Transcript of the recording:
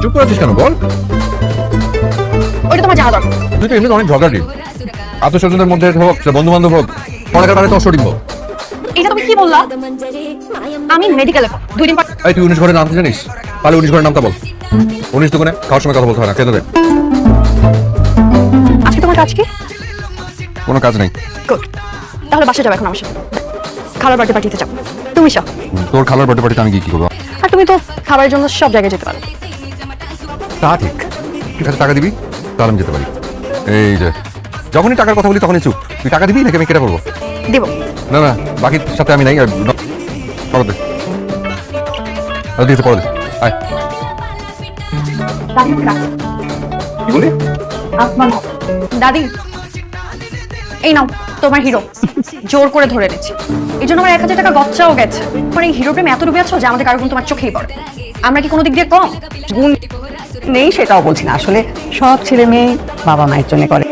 চুপ করে আছিস কেন বল? ওইটা তোমার জানা দরকার। তুই তো এমনি অনেক ঝগড়াটি, আত্মস্বজনের মধ্যে হোক, বন্ধু বান্ধব হোক, পড়াকার বাড়িতে অসঠিক হোক। এটা তুমি কি বললা? আমি মেডিকেলে 2 দিন পর। এই তুই 19 ঘরের নাম জানিস? তাহলে 19 ঘরের নামটা বল। 19 দোকানে খাওয়ার সময় কথা বলতে হয় না, খেতে দে। আজকে তোমার কাজ কি? কোনো কাজ নেই। গুড, তাহলে বাসা যাবে এখন আমার সাথে। খাবার বাড়িতে পাঠিয়ে যাবো, তুমি সব। তোর খালার বার্থডে পার্টিতে আমি কি করবো? আর তুমি তো খাবারের জন্য সব জায়গায় যেতে পারো। তা ঠিক, ঠিক আছে, টাকা দিবি তাহলে আমি যেতে পারি। এই যে যখনই টাকার কথা বলি তখনই চুপ। তুই টাকা দিবি নাকি আমি কেটে পড়বো? দিব না না, বাকির সাথে আমি নাই। আর পরে দে, দিয়েছে পরে দে। আয়। কি বলি? দাদি, এই নাও তোমার হিরো। জোর করে ধরে এনেছি, এই জন্য আমার 1000 টাকা গচ্চাও গেছে। মানে এই হিরো প্রেমে এত ডুবে আছো যে আমাদের কারো গুণ তোমার চোখেই পড়ে। আমরা কি কোনো দিক দিয়ে কম? গুণ নেই সেটাও বলছি না, আসলে সব ছেলে মেয়ে বাবা মায়ের জন্য করে।